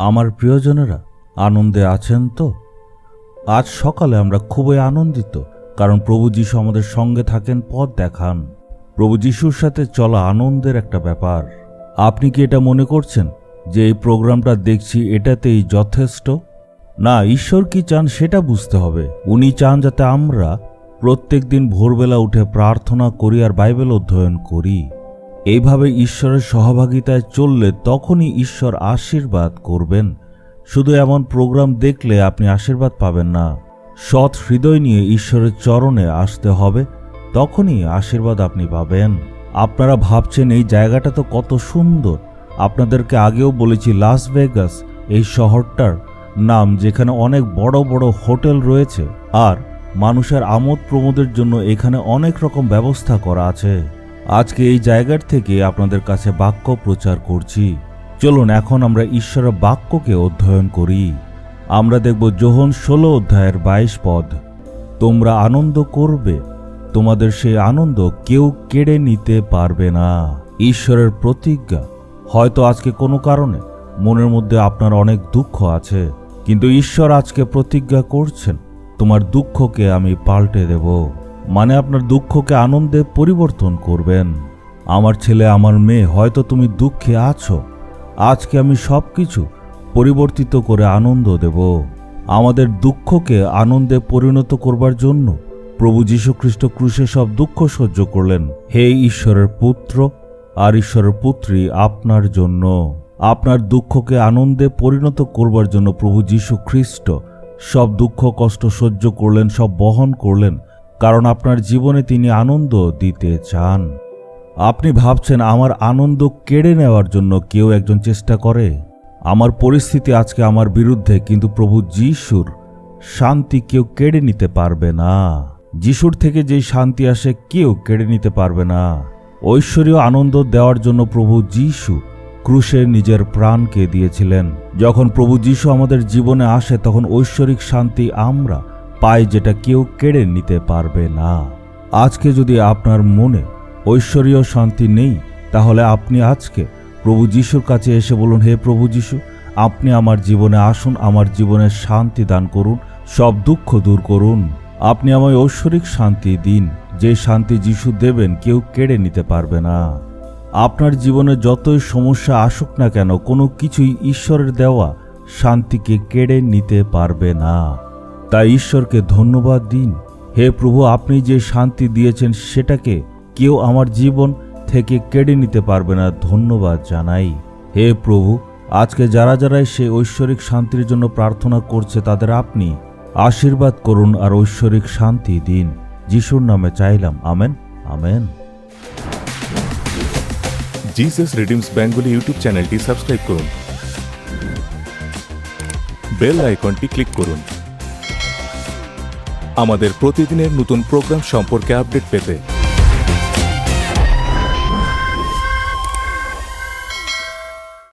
আমার প্রিয়জনেরা আনন্দে আছেন তো? আজ সকালে আমরা খুবই আনন্দিত, কারণ প্রভু যীশু আমাদের সঙ্গে থাকেন, পথ দেখান। প্রভু যীশুর সাথে চলা আনন্দের একটা ব্যাপার। আপনি কি এটা মনে করছেন যে এই প্রোগ্রামটা দেখছি এটাতেই যথেষ্ট? না, ঈশ্বর কি চান সেটা বুঝতে হবে। উনি চান যাতে আমরা প্রত্যেক দিন ভোরবেলা উঠে প্রার্থনা করি আর বাইবেল অধ্যয়ন করি। এইভাবে ঈশ্বরের সহভাগিতায় চললে তখনই ঈশ্বর আশীর্বাদ করবেন। শুধু এমন প্রোগ্রাম দেখলে আপনি আশীর্বাদ পাবেন না। সৎ হৃদয় নিয়ে ঈশ্বরের চরণে আসতে হবে, তখনই আশীর্বাদ আপনি পাবেন। আপনারা ভাবছেন এই জায়গাটা তো কত সুন্দর। আপনাদেরকে আগেও বলেছি, লাস ভেগাস এই শহরটার নাম, যেখানে অনেক বড় বড় হোটেল রয়েছে আর মানুষের আমোদ প্রমোদের জন্য এখানে অনেক রকম ব্যবস্থা করা আছে। আজকে এই জায়গার থেকে আপনাদের কাছে বাক্য প্রচার করছি। চলুন এখন আমরা ঈশ্বরের বাক্যকে অধ্যয়ন করি। আমরা দেখব যোহন 16 অধ্যায়ের 22 পদ। তোমরা আনন্দ করবে, তোমাদের সেই আনন্দ কেউ কেড়ে নিতে পারবে না। ঈশ্বরের প্রতিজ্ঞা। হয়তো আজকে কোনো কারণে মনের মধ্যে আপনার অনেক দুঃখ আছে, কিন্তু ঈশ্বর আজকে প্রতিজ্ঞা করছেন, তোমার দুঃখকে আমি পাল্টে দেব। মানে আপনার দুঃখকে আনন্দে পরিবর্তন করবেন। আমার ছেলে, আমার মেয়ে, হয়তো তুমি দুঃখে আছো, আজকে আমি সবকিছু পরিবর্তিত করে আনন্দ দেব। আমাদের দুঃখকে আনন্দে পরিণত করবার জন্য প্রভু যীশু খ্রিস্ট ক্রুশে সব দুঃখ সহ্য করলেন। হে ঈশ্বরের পুত্র আর ঈশ্বরের পুত্রী, আপনার জন্য, আপনার দুঃখকে আনন্দে পরিণত করবার জন্য প্রভু যীশু খ্রিস্ট সব দুঃখ কষ্ট সহ্য করলেন, সব বহন করলেন, কারণ আপনার জীবনে তিনি আনন্দ দিতে চান। আপনি ভাবছেন আমার আনন্দ কেড়ে নেওয়ার জন্য কেউ একজন চেষ্টা করে। আমার পরিস্থিতি আজকে আমার বিরুদ্ধে, কিন্তু প্রভু যীশুর শান্তি কেউ কেড়ে নিতে পারবে না। যিশুর থেকে যেই শান্তি আসে কেউ কেড়ে নিতে পারবে না। ঐশ্বরীয় আনন্দ দেওয়ার জন্য প্রভু যীশু ক্রুশে নিজের প্রাণকে দিয়েছিলেন। যখন প্রভু যীশু আমাদের জীবনে আসে তখন ঐশ্বরিক শান্তি আমরা পাই, যেটা কেউ কেড়ে নিতে পারবে না। আজকে যদি আপনার মনে ঐশ্বরীয় শান্তি নেই, তাহলে আপনি আজকে প্রভু যীশুর কাছে এসে বলুন, হে প্রভু যীশু, আপনি আমার জীবনে আসুন, আমার জীবনে শান্তি দান করুন, সব দুঃখ দূর করুন। আপনি আমায় ঐশ্বরিক শান্তি দিন, যে শান্তি যীশু দেবেন কেউ কেড়ে নিতে পারবে না। আপনার জীবনে যতই সমস্যা আসুক না কেন, কোনো কিছুই ঈশ্বরের দেওয়া শান্তিকে কেড়ে নিতে পারবে না। তাই ঈশ্বরকে ধন্যবাদ দিন। হে প্রভু, আপনি যে শান্তি দিয়েছেন সেটাকে কেউ আমার জীবন থেকে কেড়ে নিতে পারবে না। ধন্যবাদ জানাই। হে প্রভু, আজকে যারা যারাই সে ঐশ্বরিক শান্তির জন্য প্রার্থনা করছে তাদের আপনি আশীর্বাদ করুন আর ঐশ্বরিক শান্তি দিন। যিশুর নামে চাইলাম, amen, amen. Jesus redeems Bengali YouTube চ্যানেলটি সাবস্ক্রাইব করুন, বেল আইকনটি ক্লিক করুন আমাদের প্রতিদিনের নতুন প্রোগ্রাম সম্পর্কে আপডেট পেতে।